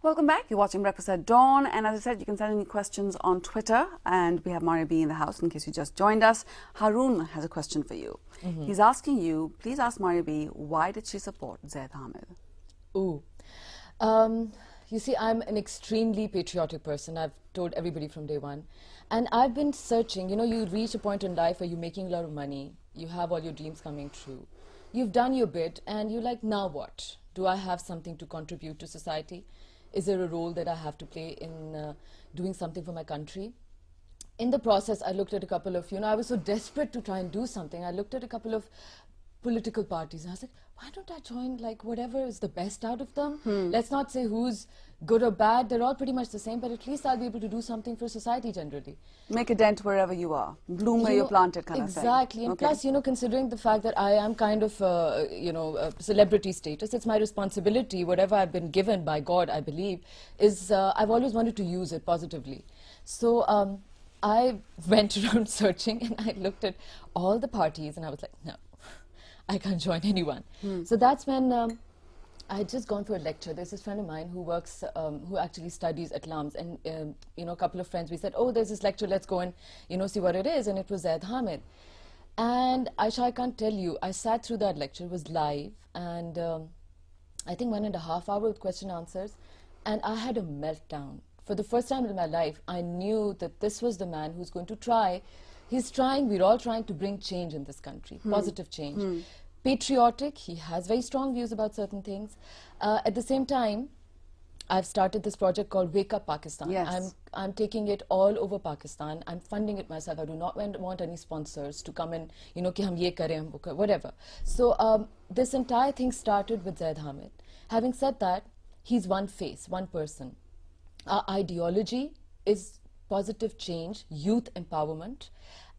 Welcome back. You're watching Breakfast at Dawn, and as I said, you can send any questions on Twitter, and we have MariaB in the house in case you just joined us. Haroon has a question for you. He's asking you, please ask MariaB, why did she support Zaid Hamid? Ooh. You see, I'm an extremely patriotic person. I've told everybody from day one. And I've been searching. You know, you reach a point in life where you're making a lot of money. You have all your dreams coming true. You've done your bit, and you're like, now what? Do I have something to contribute to society? Is there a role that I have to play in doing something for my country? In the process, I looked at a couple of, I was so desperate to try and do something. I looked at a couple of political parties, and I was like, why don't I join, like, whatever is the best out of them? Let's not say who's good or bad. They're all pretty much the same, but at least I'll be able to do something for society generally. Make a dent wherever you are. Bloom where you're planted, kind of thing. Exactly. And plus, considering the fact that I am kind of, a celebrity status, it's my responsibility, whatever I've been given by God, I believe, is I've always wanted to use it positively. So I went around searching, and I looked at all the parties, and I was like, no, I can't join anyone. So that's when I had just gone for a lecture. There's this friend of mine who works, who actually studies at LAMS, and a couple of friends, we said, oh, there's this lecture, let's go and see what it is. And it was Zaid Hamid. And I can't tell you, I sat through that lecture. It was live, and I think 1.5 hours with question answers, and I had a meltdown. For the first time in my life, I knew that this was the man who's going to try. He's trying, we're all trying to bring change in this country, positive change. Patriotic, he has very strong views about certain things. At the same time, I've started this project called Wake Up Pakistan. Yes. I'm taking it all over Pakistan. I'm funding it myself. I do not want any sponsors to come and, ki hum ye kare, hum wo kare, whatever. So this entire thing started with Zaid Hamid. Having said that, he's one face, one person. Our ideology is positive change, youth empowerment,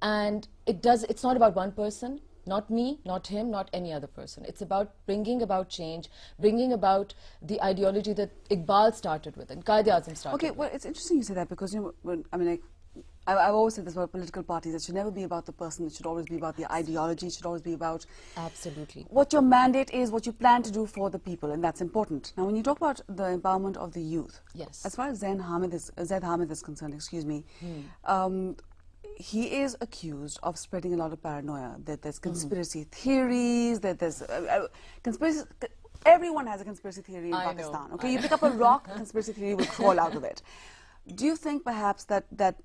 and it's not about one person, not me, not him, not any other person. It's about bringing about change, bringing about the ideology that Iqbal started with and Quaid-e-Azam started with. Okay, well, it's interesting you say that because, I've always said this about political parties. It should never be about the person. It should always be about the ideology. It should always be about what your mandate is, what you plan to do for the people, and that's important. Now, when you talk about the empowerment of the youth, yes, as far as Zaid Hamid is concerned, he is accused of spreading a lot of paranoia. That there's conspiracy theories. That there's conspiracy. Everyone has a conspiracy theory in Pakistan. Okay, you pick up a rock, a conspiracy theory will crawl out of it. Do you think perhaps that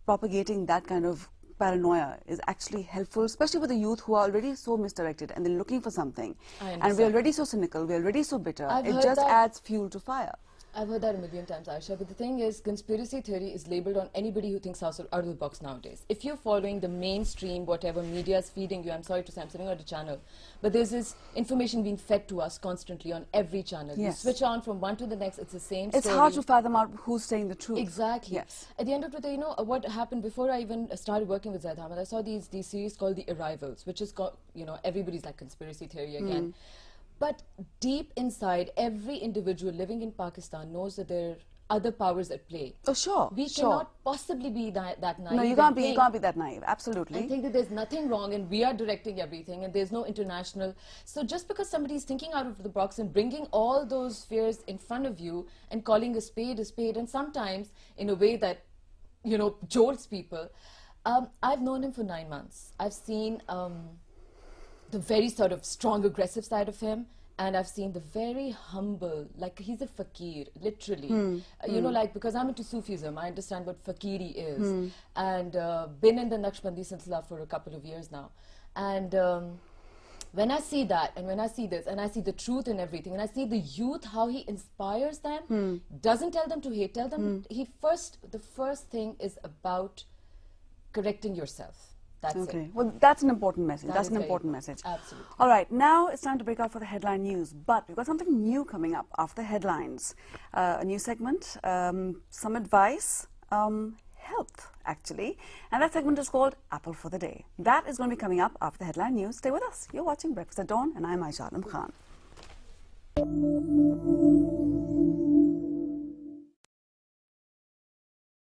propagating that kind of paranoia is actually helpful, especially for the youth who are already so misdirected and they're looking for something, and we're already so cynical, we're already so bitter, it just adds fuel to fire? I've heard that a million times, Aisha, but the thing is, conspiracy theory is labeled on anybody who thinks out of the box nowadays. If you're following the mainstream, whatever media is feeding you, I'm sorry to say, I'm sitting on a channel, but there's this information being fed to us constantly on every channel. Yes. You switch on from one to the next, it's the same story. It's hard to fathom out who's saying the truth. Exactly. Yes. At the end of the day, what happened before I even started working with Zaid Hamid, I saw these series called The Arrivals, which is called, everybody's like conspiracy theory again. But deep inside, every individual living in Pakistan knows that there are other powers at play. Oh, sure. We cannot possibly be that naive. No, you can't be that naive. Absolutely. I think that there's nothing wrong, and we are directing everything, and there's no international. So just because somebody is thinking out of the box and bringing all those fears in front of you and calling a spade, and sometimes in a way that, jolts people. I've known him for 9 months. I've seen the very sort of strong, aggressive side of him, and I've seen the very humble, like he's a fakir, literally. Because I'm into Sufism, I understand what fakiri is, and been in the Naqshbandi Silsila for a couple of years now. And when I see that, and when I see this, and I see the truth in everything, and I see the youth, how he inspires them, doesn't tell them to hate, tell them, the first thing is about correcting yourself. That's okay. Well, that's an important message. That's an important message. Absolutely. All right, now it's time to break out for the headline news. But we've got something new coming up after the headlines. A new segment, some advice, health, actually. And that segment is called Apple for the Day. That is going to be coming up after the headline news. Stay with us. You're watching Breakfast at Dawn, and I'm Aisha Khan.